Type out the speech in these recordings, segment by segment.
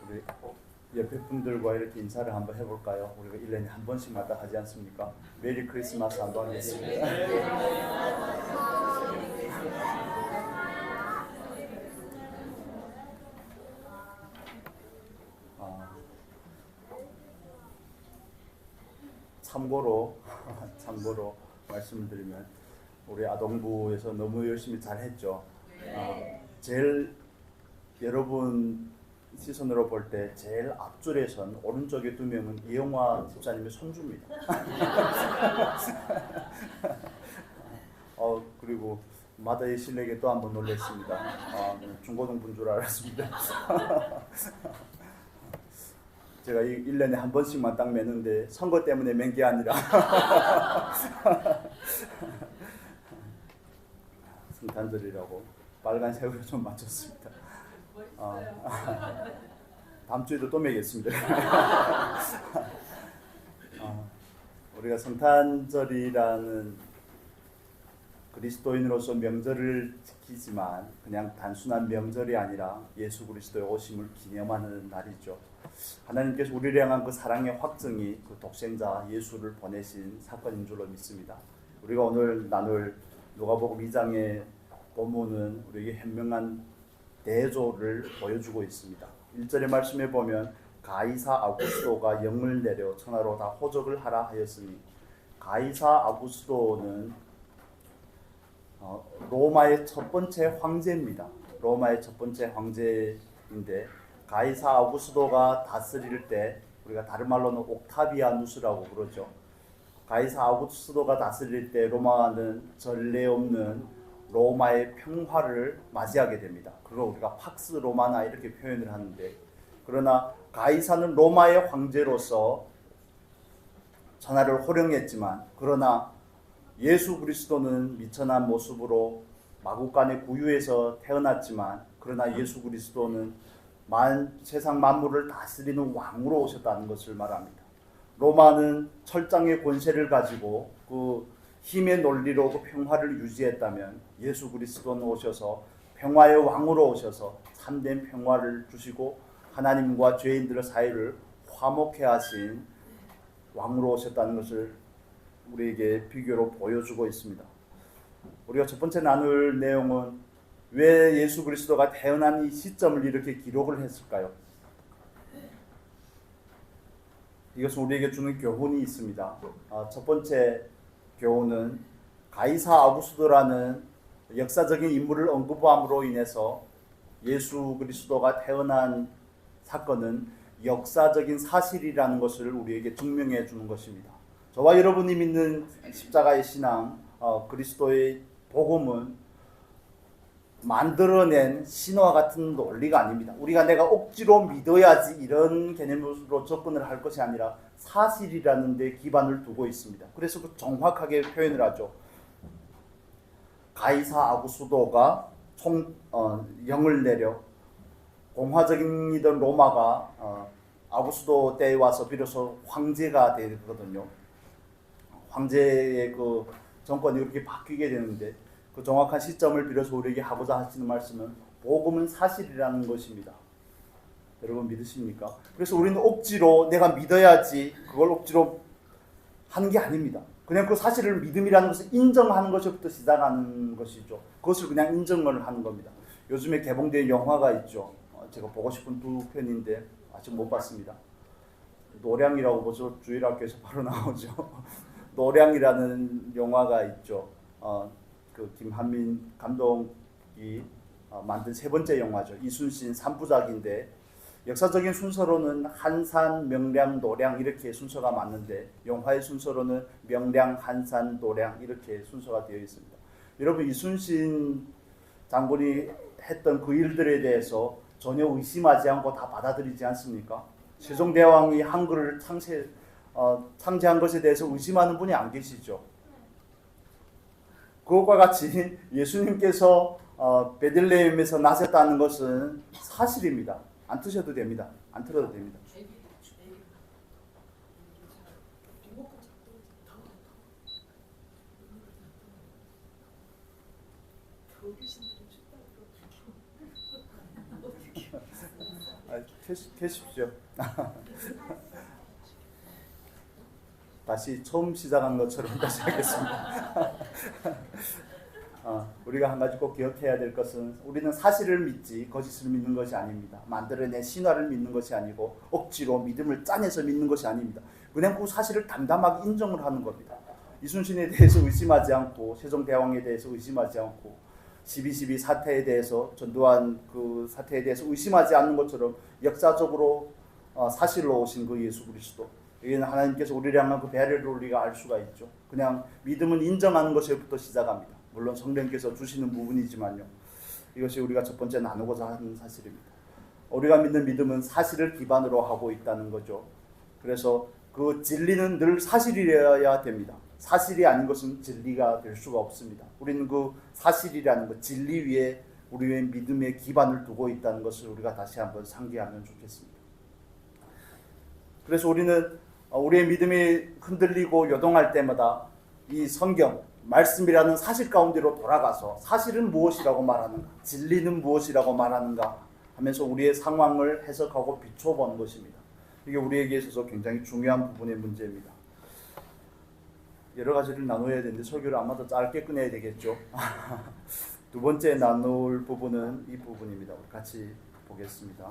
우리 옆에 분들과 이렇게 인사를 한번 해볼까요? 우리가 1년에 한 번씩마다 하지 않습니까? 메리 크리스마스 한번 하겠습니다. 참고로 말씀을 드리면 우리 아동부에서 너무 열심히 잘했죠. 제일 여러분 시선으로 볼 때 제일 앞줄에 선 오른쪽에 2명은 이영화 집사님의 손주입니다. 그리고 마다의 실력에 또 한번 놀랐습니다. 중고등부인 줄 알았습니다. 제가 1년에 한 번씩만 딱 매는데 선거 때문에 맨 게 아니라 성탄절이라고 빨간색으로 좀 맞췄습니다. 다음 주에도 또 매겠습니다. 우리가 성탄절이라는 그리스도인으로서 명절을 지키지만 그냥 단순한 명절이 아니라 예수 그리스도의 오심을 기념하는 날이죠. 하나님께서 우리를 향한 그 사랑의 확증이 그 독생자 예수를 보내신 사건인 줄로 믿습니다. 우리가 오늘 나눌 누가복음 2장의 본문은 우리에게 현명한 대조를 보여주고 있습니다. 1절의 말씀에 보면 가이사 아구스도가 영을 내려 천하로 다 호적을 하라 하였으니, 가이사 아구스도는 로마의 첫 번째 황제입니다. 로마의 첫 번째 황제인데, 가이사 아구스도가 다스릴 때 우리가 다른 말로는 옥타비아누스라고 그러죠. 가이사 아구스도가 다스릴 때 로마는 전례 없는 로마의 평화를 맞이하게 됩니다. 그걸 우리가 팍스 로마나 이렇게 표현을 하는데, 그러나 가이사는 로마의 황제로서 천하를 호령했지만, 그러나 예수 그리스도는 미천한 모습으로 마구간의 구유에서 태어났지만, 그러나 예수 그리스도는 세상 만물을 다스리는 왕으로 오셨다는 것을 말합니다. 로마는 철장의 권세를 가지고 그 힘의 논리로 그 평화를 유지했다면, 예수 그리스도는 오셔서 평화의 왕으로 오셔서 참된 평화를 주시고 하나님과 죄인들의 사이를 화목해 하신 왕으로 오셨다는 것을 우리에게 비교로 보여주고 있습니다. 우리가 첫 번째 나눌 내용은 왜 예수 그리스도가 태어난 이 시점을 이렇게 기록을 했을까요? 이것은 우리에게 주는 교훈이 있습니다. 첫 번째 교훈은 가이사 아구스도라는 역사적인 인물을 언급함으로 인해서 예수 그리스도가 태어난 사건은 역사적인 사실이라는 것을 우리에게 증명해 주는 것입니다. 저와 여러분이 믿는 십자가의 신앙, 그리스도의 복음은 만들어낸 신화 같은 논리가 아닙니다. 우리가 내가 억지로 믿어야지 이런 개념으로 접근을 할 것이 아니라 사실이라는 데 기반을 두고 있습니다. 그래서 정확하게 표현을 하죠. 가이사 아구스도가 영을 내려 공화적이던 로마가 아구스도 때에 와서 비로소 황제가 되거든요. 황제의 그 정권이 이렇게 바뀌게 되는데, 그 정확한 시점을 비로소 우리에게 하고자 하시는 말씀은 복음은 사실이라는 것입니다. 여러분 믿으십니까? 그래서 우리는 억지로 내가 믿어야지 그걸 억지로 하는 게 아닙니다. 그냥 그 사실을 믿음이라는 것을 인정하는 것부터 시작하는 것이죠. 그것을 그냥 인정을 하는 겁니다. 요즘에 개봉된 영화가 있죠. 제가 보고 싶은 두 편인데 아직 못 봤습니다. 노량이라고 보죠. 주일학교에서 바로 나오죠. 노량이라는 영화가 있죠. 그 김한민 감독이 만든 세 번째 영화죠. 이순신 3부작인데 역사적인 순서로는 한산, 명량, 노량 이렇게 순서가 맞는데, 영화의 순서로는 명량, 한산, 노량 이렇게 순서가 되어 있습니다. 여러분, 이순신 장군이 했던 그 일들에 대해서 전혀 의심하지 않고 다 받아들이지 않습니까? 세종대왕이 한글을 창제한 것에 대해서 의심하는 분이 안 계시죠. 그것과 같이 예수님께서 베들레헴에서 나셨다는 것은 사실입니다. 안 트셔도 됩니다. 안 틀어도 됩니다. 계십시오. 다시 처음 시작한 것처럼 다시 하겠습니다. 우리가 한 가지 꼭 기억해야 될 것은 우리는 사실을 믿지 거짓을 믿는 것이 아닙니다. 만들어낸 신화를 믿는 것이 아니고 억지로 믿음을 짜내서 믿는 것이 아닙니다. 그냥 그 사실을 담담하게 인정을 하는 겁니다. 이순신에 대해서 의심하지 않고 세종대왕에 대해서 의심하지 않고 12.12 사태에 대해서 전두환 그 사태에 대해서 의심하지 않는 것처럼 역사적으로 사실로 오신 그 예수 그리스도, 이는 하나님께서 우리를 향한 그 배려를 우리가 알 수가 있죠. 그냥 믿음은 인정하는 것에부터 시작합니다. 물론 성령께서 주시는 부분이지만요. 이것이 우리가 첫 번째 나누고자 하는 사실입니다. 우리가 믿는 믿음은 사실을 기반으로 하고 있다는 거죠. 그래서 그 진리는 늘 사실이어야 됩니다. 사실이 아닌 것은 진리가 될 수가 없습니다. 우리는 그 사실이라는 것, 진리 위에 우리의 믿음의 기반을 두고 있다는 것을 우리가 다시 한번 상기하면 좋겠습니다. 그래서 우리는 우리의 믿음이 흔들리고 요동할 때마다 이 성경, 말씀이라는 사실 가운데로 돌아가서 사실은 무엇이라고 말하는가, 진리는 무엇이라고 말하는가 하면서 우리의 상황을 해석하고 비춰보는 것입니다. 이게 우리에게 있어서 굉장히 중요한 부분의 문제입니다. 여러 가지를 나눠야 되는데 설교를 아마도 짧게 끝내야 되겠죠. 두 번째 나눌 부분은 이 부분입니다. 우리 같이 보겠습니다.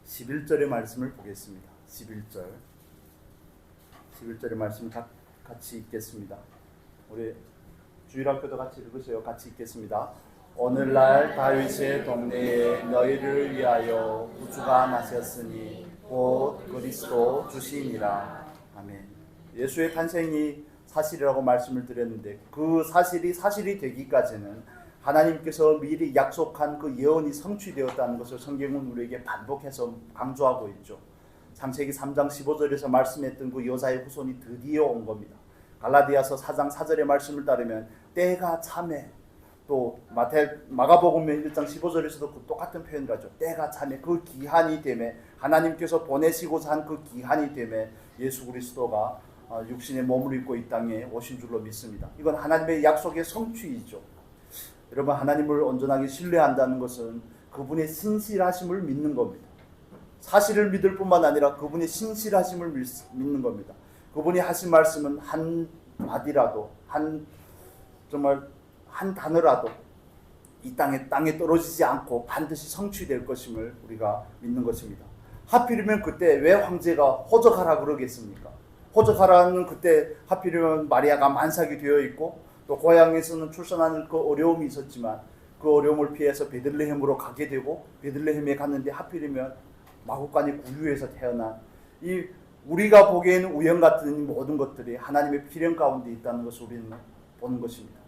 11절의 말씀을 보겠습니다. 11절의 말씀 같이 읽겠습니다. 우리 주일학교도 같이 읽으세요. 같이 읽겠습니다. 오늘날 다윗의 동네에 너희를 위하여 구주가 나셨으니 곧 그리스도 주시니라. 아멘. 예수의 탄생이 사실이라고 말씀을 드렸는데 그 사실이 되기까지는 하나님께서 미리 약속한 그 예언이 성취되었다는 것을 성경은 우리에게 반복해서 강조하고 있죠. 창세기 3장 15절에서 말씀했던 그 여자의 후손이 드디어 온 겁니다. 갈라디아서 4장 4절의 말씀을 따르면 때가 차매, 또 마가복음 1장 15절에서도 그 똑같은 표현을 하죠. 때가 차매, 그 기한이 되매, 하나님께서 보내시고자 한 그 기한이 되매 예수 그리스도가 육신의 몸을 입고 이 땅에 오신 줄로 믿습니다. 이건 하나님의 약속의 성취이죠. 여러분, 하나님을 온전하게 신뢰한다는 것은 그분의 신실하심을 믿는 겁니다. 사실을 믿을 뿐만 아니라 그분의 신실하심을 믿는 겁니다. 그분이 하신 말씀은 한 마디라도, 정말 한 단어라도 이 땅에 떨어지지 않고 반드시 성취될 것임을 우리가 믿는 것입니다. 하필이면 그때 왜 황제가 호적하라 그러겠습니까? 호적하라는 그때 하필이면 마리아가 만삭이 되어 있고 또 고향에서는 출산하는 그 어려움이 있었지만 그 어려움을 피해서 베들레헴으로 가게 되고 베들레헴에 갔는데 하필이면 마구간의 구유에서 태어난 이 우리가 보기에는 우연 같은 모든 것들이 하나님의 필연 가운데 있다는 것을 우리는 보는 것입니다.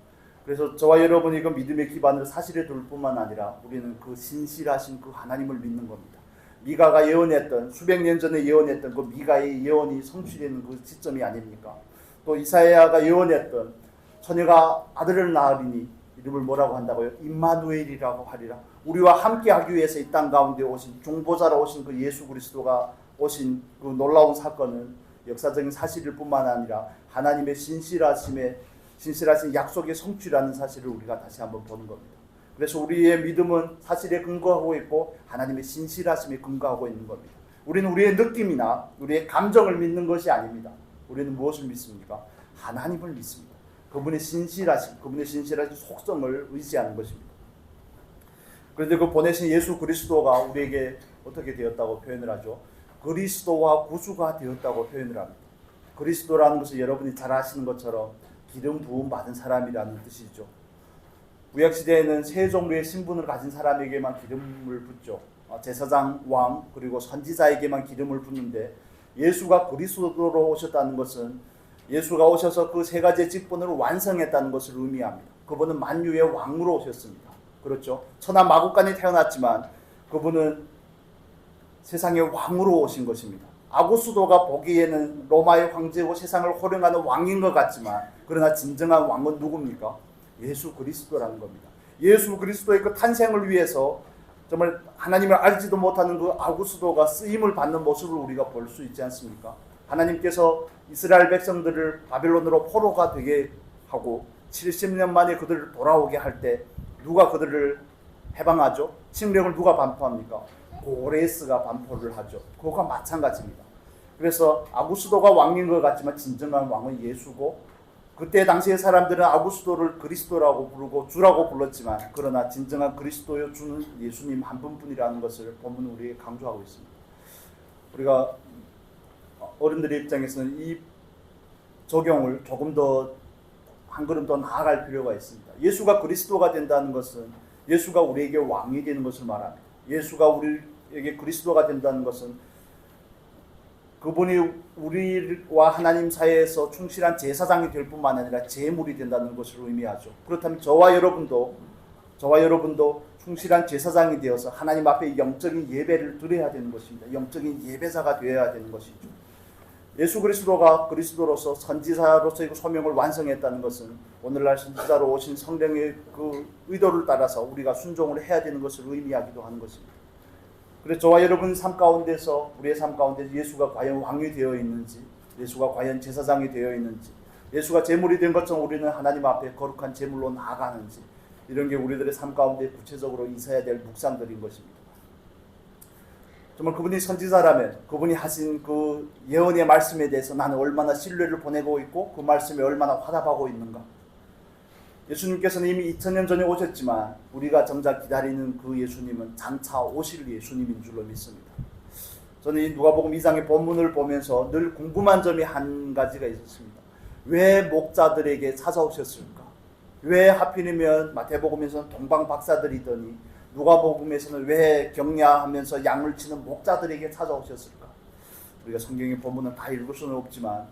그래서 저와 여러분이 그 믿음의 기반을 사실에 둘 뿐만 아니라 우리는 그 신실하신 그 하나님을 믿는 겁니다. 미가가 예언했던 수백 년 전에 예언했던 그 미가의 예언이 성취되는 그 시점이 아닙니까? 또 이사야가 예언했던 처녀가 아들을 낳으리니 이름을 뭐라고 한다고요? 임마누엘이라고 하리라. 우리와 함께 하기 위해서 이 땅 가운데 오신 중보자로 오신 그 예수 그리스도가 오신 그 놀라운 사건은 역사적인 사실일 뿐만 아니라 하나님의 신실하신 약속의 성취라는 사실을 우리가 다시 한번 보는 겁니다. 그래서 우리의 믿음은 사실에 근거하고 있고 하나님의 신실하심에 근거하고 있는 겁니다. 우리는 우리의 느낌이나 우리의 감정을 믿는 것이 아닙니다. 우리는 무엇을 믿습니까? 하나님을 믿습니다. 그분의 신실하신 속성을 의지하는 것입니다. 그런데 그 보내신 예수 그리스도가 우리에게 어떻게 되었다고 표현을 하죠? 그리스도와 구주가 되었다고 표현을 합니다. 그리스도라는 것은 여러분이 잘 아시는 것처럼 기름 부음 받은 사람이라는 뜻이죠. 구약시대에는 세 종류의 신분을 가진 사람에게만 기름을 붓죠. 제사장, 왕, 그리고 선지자에게만 기름을 붓는데 예수가 그리스도로 오셨다는 것은 예수가 오셔서 그 세 가지의 직분을 완성했다는 것을 의미합니다. 그분은 만유의 왕으로 오셨습니다. 그렇죠? 천하 마국간에 태어났지만 그분은 세상의 왕으로 오신 것입니다. 아구스도가 보기에는 로마의 황제고 세상을 호령하는 왕인 것 같지만 그러나 진정한 왕은 누굽니까? 예수 그리스도라는 겁니다. 예수 그리스도의 그 탄생을 위해서 정말 하나님을 알지도 못하는 그 아구스도가 쓰임을 받는 모습을 우리가 볼 수 있지 않습니까? 하나님께서 이스라엘 백성들을 바벨론으로 포로가 되게 하고 70년 만에 그들을 돌아오게 할 때 누가 그들을 해방하죠? 칙령을 누가 반포합니까? 고레스가 반포를 하죠. 그거가 마찬가지입니다. 그래서 아구스도가 왕인 것 같지만 진정한 왕은 예수고, 그때 당시의 사람들은 아구스도를 그리스도라고 부르고 주라고 불렀지만, 그러나 진정한 그리스도요 주는 예수님 한 분뿐이라는 것을 본문은 우리에게 강조하고 있습니다. 우리가 어른들의 입장에서는 이 적용을 조금 더 한 걸음 더 나아갈 필요가 있습니다. 예수가 그리스도가 된다는 것은 예수가 우리에게 왕이 되는 것을 말합니다. 예수가 우리에게 그리스도가 된다는 것은 그분이 우리와 하나님 사이에서 충실한 제사장이 될 뿐만 아니라 제물이 된다는 것을 의미하죠. 그렇다면 저와 여러분도 충실한 제사장이 되어서 하나님 앞에 영적인 예배를 드려야 되는 것입니다. 영적인 예배자가 되어야 되는 것이죠. 예수 그리스도가 그리스도로서 선지자로서의 소명을 완성했다는 것은 오늘날 선지자로 오신 성령의 그 의도를 따라서 우리가 순종을 해야 되는 것을 의미하기도 하는 것입니다. 그래서 저와 여러분 삶 가운데서, 우리의 삶 가운데서 예수가 과연 왕이 되어 있는지, 예수가 과연 제사장이 되어 있는지, 예수가 제물이 된 것처럼 우리는 하나님 앞에 거룩한 제물로 나아가는지, 이런 게 우리들의 삶 가운데 구체적으로 있어야 될 묵상들인 것입니다. 정말 그분이 선지자라면 그분이 하신 그 예언의 말씀에 대해서 나는 얼마나 신뢰를 보내고 있고 그 말씀에 얼마나 화답하고 있는가. 예수님께서는 이미 2000년 전에 오셨지만 우리가 정작 기다리는 그 예수님은 장차 오실 예수님인 줄로 믿습니다. 저는 이 누가복음 2장의 본문을 보면서 늘 궁금한 점이 한 가지가 있었습니다. 왜 목자들에게 찾아오셨을까? 왜 하필이면 마태복음에서는 동방 박사들이더니 누가복음에서는 왜 격려하면서 양을 치는 목자들에게 찾아오셨을까? 우리가 성경의 본문은 다 읽을 수는 없지만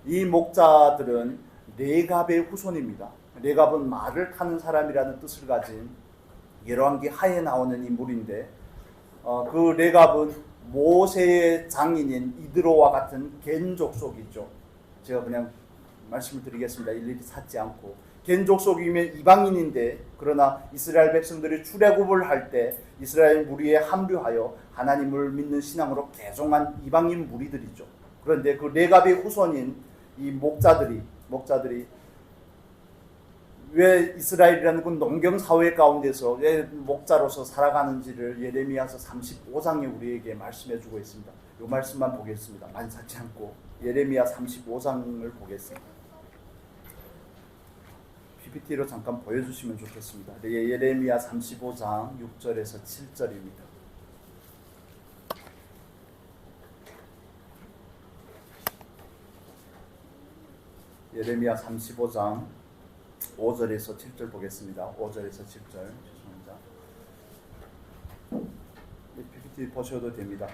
이 목자들은 레갑의 후손입니다. 레갑은 말을 타는 사람이라는 뜻을 가진 열왕기 하에 나오는 인물인데, 그 레갑은 모세의 장인인 이드로와 같은 겐 족속이죠. 제가 그냥 말씀을 드리겠습니다. 일일이 찾지 않고. 겐 족속이면 이방인인데, 그러나 이스라엘 백성들이 출애굽을 할 때 이스라엘 무리에 합류하여 하나님을 믿는 신앙으로 개종한 이방인 무리들이죠. 그런데 그 레갑의 후손인 이 목자들이 왜 이스라엘이라는 그 농경 사회 가운데서 왜 목자로서 살아가는지를 예레미야서 35장에 우리에게 말씀해 주고 있습니다. 이 말씀만 보겠습니다. 많이 찾지 않고 예레미야 35장을 보겠습니다. PPT로 잠깐 보여주시면 좋겠습니다. 예레미야 35장 6절에서 7절입니다. 예레미야 35장 5절에서 7절 보겠습니다. 5절에서 7절 죄송합니다. PPT 보셔도 됩니다.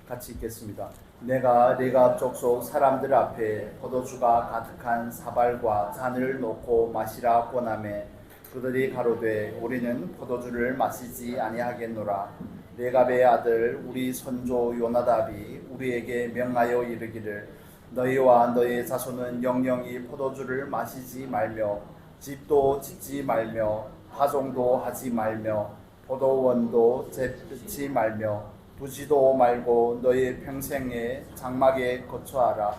같이 읽겠습니다. 내가 레갑 족속 사람들 앞에 포도주가 가득한 사발과 잔을 놓고 마시라 권하매 그들이 가로되 우리는 포도주를 마시지 아니하겠노라. 레갑의 아들 우리 선조 요나답이 우리에게 명하여 이르기를 너희와 너희의 자손은 영영이 포도주를 마시지 말며 집도 짓지 말며 파종도 하지 말며 포도원도 재배치 말며 부지도 말고 너희의 평생에 장막에 거처하라.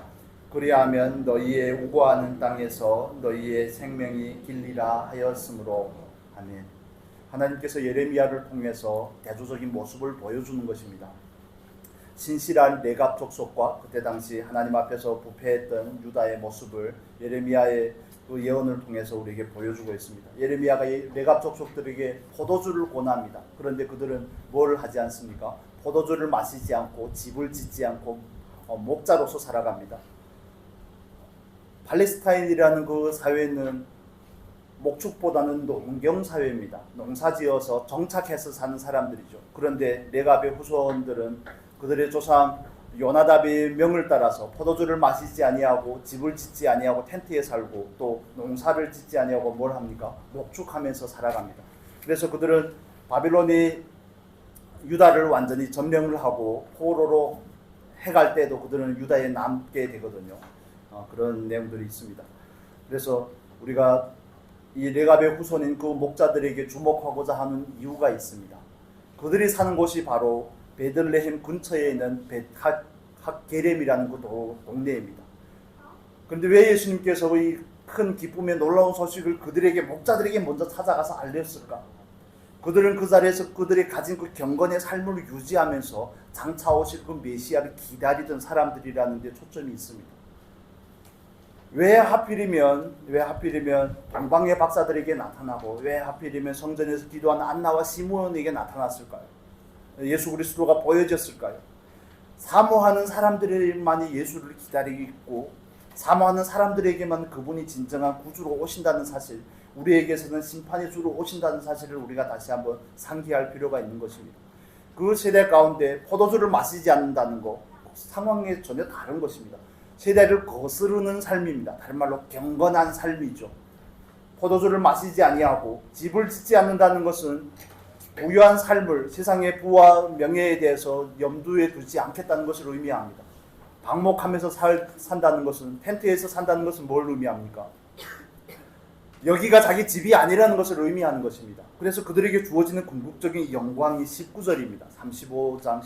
그리하면 너희의 우거하는 땅에서 너희의 생명이 길리라 하였으므로. 아멘. 하나님께서 예레미야를 통해서 대조적인 모습을 보여주는 것입니다. 신실한 레갑 족속과 그때 당시 하나님 앞에서 부패했던 유다의 모습을 예레미야의 그 예언을 통해서 우리에게 보여주고 있습니다. 예레미야가 레갑 족속들에게 포도주를 권합니다. 그런데 그들은 뭘 하지 않습니까? 포도주를 마시지 않고 집을 짓지 않고 목자로서 살아갑니다. 팔레스타인이라는 그 사회는 목축보다는 농경 사회입니다. 농사지어서 정착해서 사는 사람들이죠. 그런데 레갑의 후손들은 그들의 조상 요나답의 명을 따라서 포도주를 마시지 아니하고 집을 짓지 아니하고 텐트에 살고 또 농사를 짓지 아니하고 뭘 합니까? 목축하면서 살아갑니다. 그래서 그들은 바빌론이 유다를 완전히 점령을 하고 포로로 해갈 때도 그들은 유다에 남게 되거든요. 그런 내용들이 있습니다. 그래서 우리가 이 레갑의 후손인 그 목자들에게 주목하고자 하는 이유가 있습니다. 그들이 사는 곳이 바로 베들레헴 근처에 있는 벳핫게렘이라는 그 동네입니다. 그런데 왜 예수님께서 이 큰 기쁨의 놀라운 소식을 그들에게 목자들에게 먼저 찾아가서 알렸을까? 그들은 그 자리에서 그들이 가진 그 경건의 삶을 유지하면서 장차 오실 그 메시아를 기다리던 사람들이라는 데 초점이 있습니다. 왜 하필이면 동방의 박사들에게 나타나고 왜 하필이면 성전에서 기도한 안나와 시므온에게 나타났을까요? 예수 그리스도가 보여졌을까요? 사모하는 사람들만이 예수를 기다리고 사모하는 사람들에게만 그분이 진정한 구주로 오신다는 사실, 우리에게서는 심판의 주로 오신다는 사실을 우리가 다시 한번 상기할 필요가 있는 것입니다. 그 세대 가운데 포도주를 마시지 않는다는 것, 상황이 전혀 다른 것입니다. 세대를 거스르는 삶입니다. 다른 말로 경건한 삶이죠. 포도주를 마시지 아니하고 집을 짓지 않는다는 것은 부유한 삶을, 세상의 부와 명예에 대해서 염두에 두지 않겠다는 것을 의미합니다. 방목하면서 산다는 것은, 텐트에서 산다는 것은 뭘 의미합니까? 여기가 자기 집이 아니라는 것을 의미하는 것입니다. 그래서 그들에게 주어지는 궁극적인 영광이 19절입니다. 35장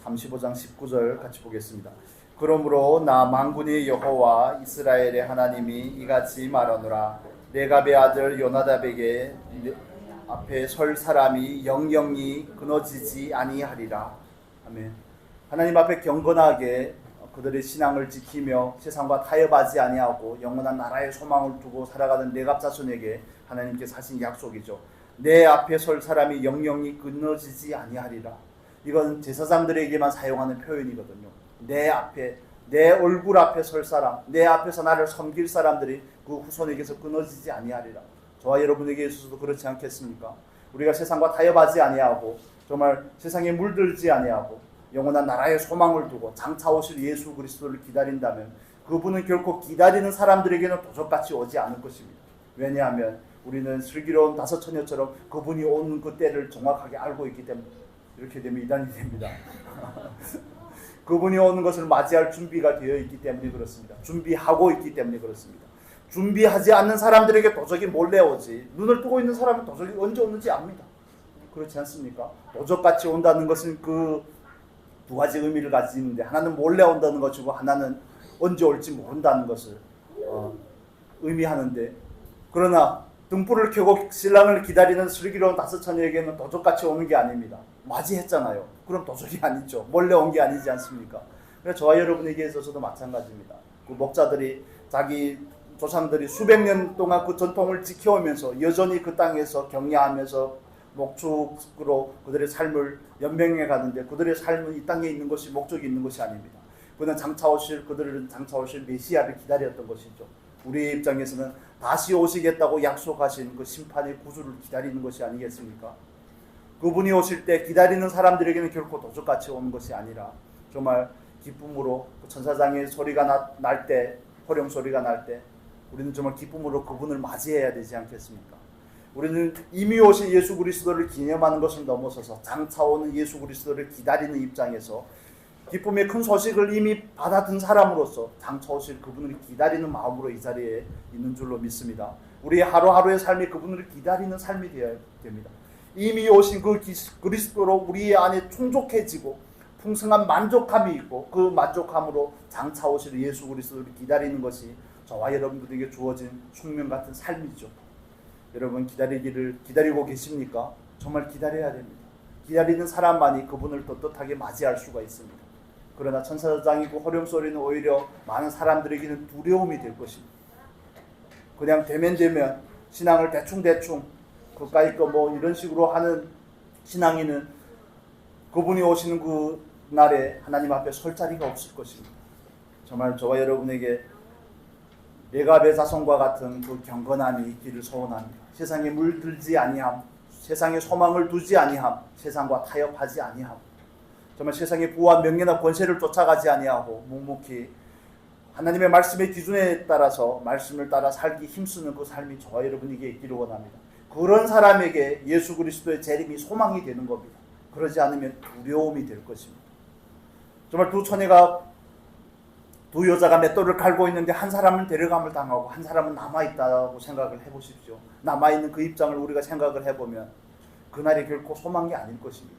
19절 같이 보겠습니다. 그러므로 나 만군의 여호와 이스라엘의 하나님이 이같이 말하노라. 레갑의 아들 요나답에게 앞에 설 사람이 영영이 끊어지지 아니하리라. 아멘. 하나님 앞에 경건하게 그들의 신앙을 지키며 세상과 타협하지 아니하고 영원한 나라의 소망을 두고 살아가는 레갑 자손에게 하나님께서 하신 약속이죠. 내 앞에 설 사람이 영영이 끊어지지 아니하리라. 이건 제사장들에게만 사용하는 표현이거든요. 내 앞에, 내 얼굴 앞에 설 사람, 내 앞에서 나를 섬길 사람들이 그 후손에게서 끊어지지 아니하리라. 저와 여러분에게 있어서도 그렇지 않겠습니까? 우리가 세상과 타협하지 아니하고 정말 세상에 물들지 아니하고 영원한 나라의 소망을 두고 장차 오실 예수 그리스도를 기다린다면 그분은 결코 기다리는 사람들에게는 도적같이 오지 않을 것입니다. 왜냐하면 우리는 슬기로운 다섯 처녀처럼 그분이 오는 그 때를 정확하게 알고 있기 때문에 이렇게 되면 이단이 됩니다. 그분이 오는 것을 맞이할 준비가 되어 있기 때문에 그렇습니다. 준비하고 있기 때문에 그렇습니다. 준비하지 않는 사람들에게 도적이 몰래 오지, 눈을 뜨고 있는 사람은 도적이 언제 오는지 압니다. 그렇지 않습니까? 도적같이 온다는 것은 그 두 가지 의미를 가지는데, 하나는 몰래 온다는 것이고 하나는 언제 올지 모른다는 것을 의미하는데, 그러나 등불을 켜고 신랑을 기다리는 슬기로운 다섯 처녀에게는 도적같이 오는 게 아닙니다. 맞이했잖아요. 그럼 도적이 아니죠. 몰래 온 게 아니지 않습니까? 그래서 저와 여러분에게 있어서도 마찬가지입니다. 그 목자들이 자기 조상들이 수백 년 동안 그 전통을 지켜오면서 여전히 그 땅에서 경야하면서 목축으로 그들의 삶을 연명해 가는데, 그들의 삶은 이 땅에 있는 것이 목적이 있는 것이 아닙니다. 그들은 그들은 장차 오실 메시아를 기다렸던 것이죠. 우리의 입장에서는 다시 오시겠다고 약속하신 그 심판의 구주를 기다리는 것이 아니겠습니까? 그분이 오실 때 기다리는 사람들에게는 결코 도적같이 오는 것이 아니라 정말 기쁨으로 그 천사장의 소리가 날 때, 호령 소리가 날 때 우리는 정말 기쁨으로 그분을 맞이해야 되지 않겠습니까? 우리는 이미 오신 예수 그리스도를 기념하는 것을 넘어서서 장차 오는 예수 그리스도를 기다리는 입장에서 기쁨의 큰 소식을 이미 받아든 사람으로서 장차 오실 그분을 기다리는 마음으로 이 자리에 있는 줄로 믿습니다. 우리의 하루하루의 삶이 그분을 기다리는 삶이 되어야 됩니다. 이미 오신 그 그리스도로 우리 안에 충족해지고 풍성한 만족함이 있고, 그 만족함으로 장차 오실 예수 그리스도를 기다리는 것이 저와 여러분들에게 주어진 숙명 같은 삶이죠. 여러분 기다리고 계십니까? 정말 기다려야 됩니다. 기다리는 사람만이 그분을 떳떳하게 맞이할 수가 있습니다. 그러나 천사장이고 호령소리는 오히려 많은 사람들에게는 두려움이 될 것입니다. 그냥 되면 신앙을 대충 그까이 거 뭐 이런 식으로 하는 신앙인은 그분이 오시는 그 날에 하나님 앞에 설 자리가 없을 것입니다. 정말 저와 여러분에게 레갑의 자손과 같은 그 경건함이 있기를 소원합니다. 세상에 물들지 아니함, 세상에 소망을 두지 아니함, 세상과 타협하지 아니함, 정말 세상의 부와 명예나 권세를 쫓아가지 아니하고 묵묵히 하나님의 말씀의 기준에 따라서 말씀을 따라 살기 힘쓰는 그 삶이 저와 여러분에게 있기를 원합니다. 그런 사람에게 예수 그리스도의 재림이 소망이 되는 겁니다. 그러지 않으면 두려움이 될 것입니다. 정말 두 여자가 맷돌을 갈고 있는데 한 사람은 데려감을 당하고 한 사람은 남아있다고 생각을 해보십시오. 남아있는 그 입장을 우리가 생각을 해보면 그날이 결코 소망이 아닐 것입니다.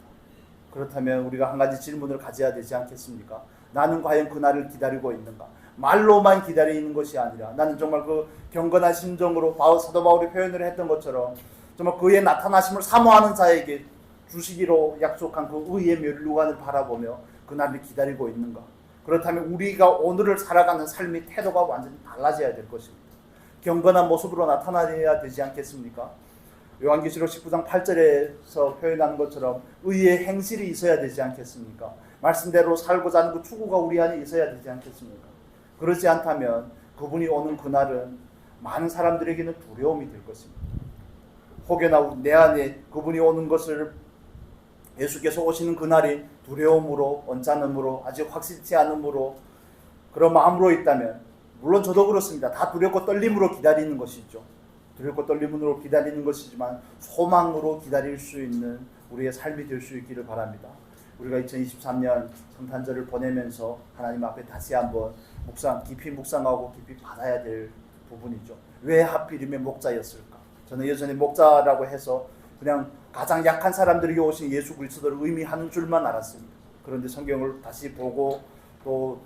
그렇다면 우리가 한 가지 질문을 가져야 되지 않겠습니까? 나는 과연 그날을 기다리고 있는가? 말로만 기다리는 것이 아니라 나는 정말 그 경건한 심정으로 사도 바울이 표현을 했던 것처럼 정말 그의 나타나심을 사모하는 자에게 주시기로 약속한 그 의의 면류관을 바라보며 그날을 기다리고 있는가? 그렇다면 우리가 오늘을 살아가는 삶의 태도가 완전히 달라져야 될 것입니다. 경건한 모습으로 나타나야 되지 않겠습니까? 요한계시록 19장 8절에서 표현하는 것처럼 의의 행실이 있어야 되지 않겠습니까? 말씀대로 살고자 하는 그 추구가 우리 안에 있어야 되지 않겠습니까? 그렇지 않다면 그분이 오는 그날은 많은 사람들에게는 두려움이 될 것입니다. 혹여나 내 안에 그분이 오는 것을, 예수께서 오시는 그날이 두려움으로, 언짢음으로, 아직 확실치 않음으로, 그런 마음으로 있다면, 물론 저도 그렇습니다. 다 두렵고 떨림으로 기다리는 것이죠. 두렵고 떨림으로 기다리는 것이지만 소망으로 기다릴 수 있는 우리의 삶이 될 수 있기를 바랍니다. 우리가 2023년 성탄절을 보내면서 하나님 앞에 다시 한번 깊이 묵상하고 깊이 받아야 될 부분이죠. 왜 하필이면 목자였을까? 저는 예전에 목자라고 해서 그냥 가장 약한 사람들에게 오신 예수 그리스도를 의미하는 줄만 알았습니다. 그런데 성경을 다시 보고 또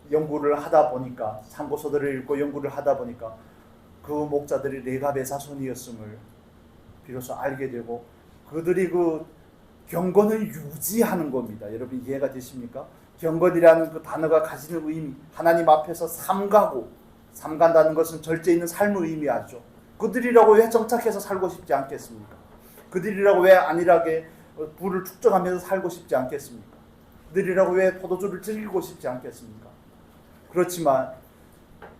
연구를 하다 보니까, 참고서들을 읽고 연구를 하다 보니까 그 목자들이 레갑의 자손이었음을 비로소 알게 되고, 그들이 그 경건을 유지하는 겁니다. 여러분 이해가 되십니까? 경건이라는 그 단어가 가지는 의미, 하나님 앞에서 삼간다는 것은 절제 있는 삶을 의미하죠. 그들이라고 왜 정착해서 살고 싶지 않겠습니까? 그들이라고 왜 안일하게 부를 축적하면서 살고 싶지 않겠습니까? 그들이라고 왜 포도주를 즐기고 싶지 않겠습니까? 그렇지만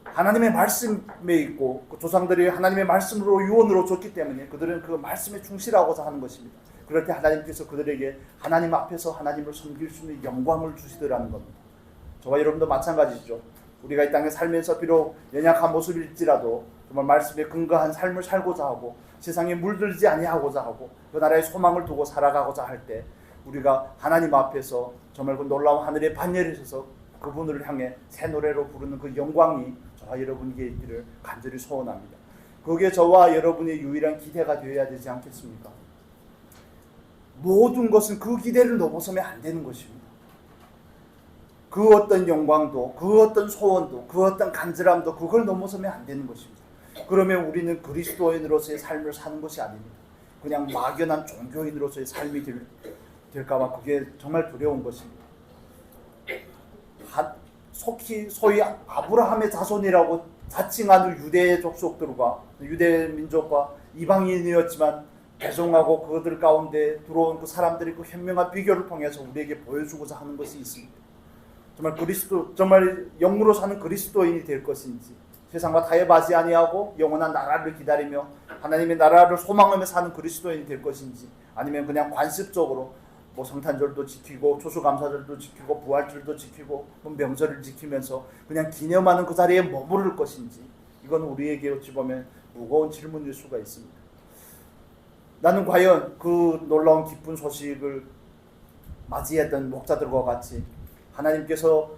하나님의 말씀에 있고 그 조상들이 하나님의 말씀으로 유언으로 줬기 때문에 그들은 그 말씀에 충실하고자 하는 것입니다. 그럴 때 하나님께서 그들에게 하나님 앞에서 하나님을 섬길 수 있는 영광을 주시더라는 겁니다. 저와 여러분도 마찬가지죠. 우리가 이 땅에 살면서 비록 연약한 모습일지라도 정말 말씀에 근거한 삶을 살고자 하고 세상에 물들지 아니하고자 하고 그 나라의 소망을 두고 살아가고자 할 때 우리가 하나님 앞에서 정말 그 놀라운 하늘의 반열에 서서 그분을 향해 새 노래로 부르는 그 영광이 저와 여러분에게 있기를 간절히 소원합니다. 그게 저와 여러분의 유일한 기대가 되어야 되지 않겠습니까? 모든 것은 그 기대를 넘어서면 안 되는 것입니다. 그 어떤 영광도, 그 어떤 소원도, 그 어떤 간절함도 그걸 넘어서면 안 되는 것입니다. 그러면 우리는 그리스도인으로서의 삶을 사는 것이 아닙니다. 그냥 막연한 종교인으로서의 삶이 될까봐 그게 정말 두려운 것입니다. 소위 아브라함의 자손이라고 자칭하는 유대 족속들과 유대 민족과 이방인이었지만 배송하고 그들 가운데 들어온 그 사람들이 그 현명한 비교를 통해서 우리에게 보여주고자 하는 것이 있습니다. 정말 영으로 사는 그리스도인이 될 것인지, 세상과 타협하지 아니하고 영원한 나라를 기다리며 하나님의 나라를 소망하며 사는 그리스도인이 될 것인지, 아니면 그냥 관습적으로 뭐 성탄절도 지키고 추수감사절도 지키고 부활절도 지키고 명절을 지키면서 그냥 기념하는 그 자리에 머무를 것인지, 이건 우리에게 어찌 보면 무거운 질문일 수가 있습니다. 나는 과연 그 놀라운 기쁜 소식을 맞이했던 목자들과 같이 하나님께서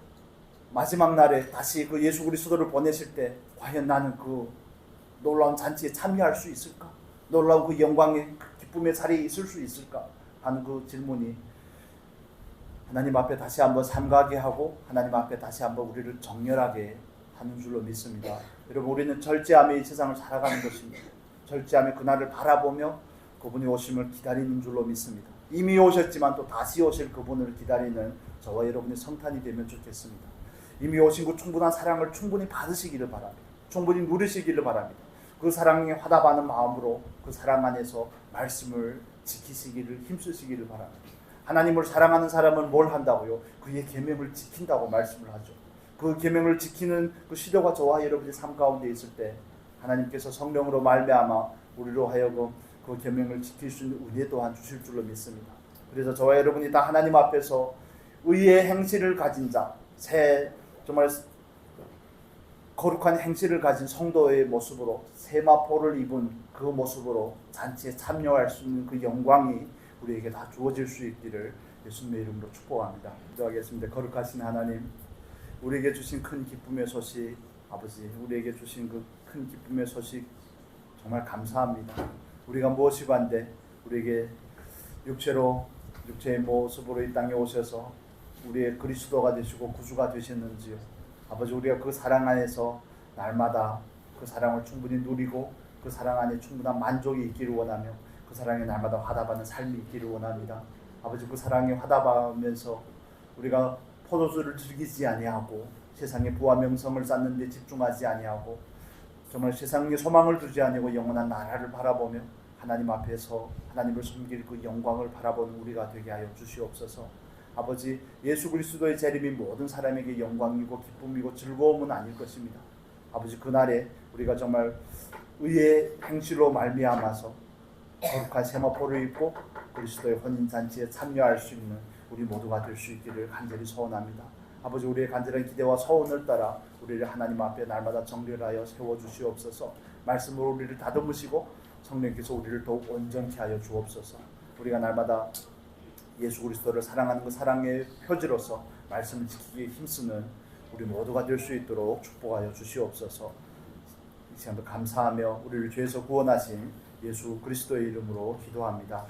마지막 날에 다시 그 예수 그리스도를 보내실 때 과연 나는 그 놀라운 잔치에 참여할 수 있을까? 놀라운 그 영광의 기쁨의 자리에 있을 수 있을까? 하는 그 질문이 하나님 앞에 다시 한번 삼가게 하고 하나님 앞에 다시 한번 우리를 정렬하게 하는 줄로 믿습니다. 여러분, 우리는 절제함의 이 세상을 살아가는 것입니다. 절제함의 그날을 바라보며 그분이 오심을 기다리는 줄로 믿습니다. 이미 오셨지만 또 다시 오실 그분을 기다리는 저와 여러분의 성탄이 되면 좋겠습니다. 이미 오신 그 충분한 사랑을 충분히 받으시기를 바랍니다. 충분히 누리시기를 바랍니다. 그 사랑에 화답하는 마음으로 그 사랑 안에서 말씀을 지키시기를 힘쓰시기를 바랍니다. 하나님을 사랑하는 사람은 뭘 한다고요? 그의 계명을 지킨다고 말씀을 하죠. 그 계명을 지키는 그 시도가 저와 여러분의 삶 가운데 있을 때 하나님께서 성령으로 말미암아 우리로 하여금 그 계명을 지킬 수 있는 은혜 또한 주실 줄로 믿습니다. 그래서 저와 여러분이 다 하나님 앞에서 의의 행실을 가진 자, 정말 거룩한 행실을 가진 성도의 모습으로 세마포를 입은 그 모습으로 잔치에 참여할 수 있는 그 영광이 우리에게 다 주어질 수 있기를 예수님의 이름으로 축복합니다. 기도하겠습니다. 거룩하신 하나님, 우리에게 주신 큰 기쁨의 소식, 아버지, 우리에게 주신 그 큰 기쁨의 소식 정말 감사합니다. 우리가 무엇이 반대 우리에게 육체의 모습으로 이 땅에 오셔서 우리의 그리스도가 되시고 구주가 되셨는지요. 아버지, 우리가 그 사랑 안에서 날마다 그 사랑을 충분히 누리고 그 사랑 안에 충분한 만족이 있기를 원하며 그 사랑에 날마다 화답하는 삶이 있기를 원합니다. 아버지, 그 사랑에 화답하면서 우리가 포도주를 즐기지 아니하고 세상의 부와 명성을 쌓는 데 집중하지 아니하고 정말 세상에 소망을 두지 아니고 영원한 나라를 바라보며 하나님 앞에서 하나님을 섬길 그 영광을 바라보는 우리가 되게 하여 주시옵소서. 아버지, 예수 그리스도의 재림이 모든 사람에게 영광이고 기쁨이고 즐거움은 아닐 것입니다. 아버지, 그날에 우리가 정말 의의 행실로 말미암아서 거룩한 세마포를 입고 그리스도의 혼인잔치에 참여할 수 있는 우리 모두가 될 수 있기를 간절히 소원합니다. 아버지, 우리의 간절한 기대와 소원을 따라 우리를 하나님 앞에 날마다 정결하여 세워주시옵소서. 말씀으로 우리를 다듬으시고 성령께서 우리를 더욱 온전케 하여 주옵소서. 우리가 날마다 예수 그리스도를 사랑하는 그 사랑의 표지로서 말씀을 지키기에 힘쓰는 우리 모두가 될 수 있도록 축복하여 주시옵소서. 이 시간도 감사하며 우리를 죄에서 구원하신 예수 그리스도의 이름으로 기도합니다.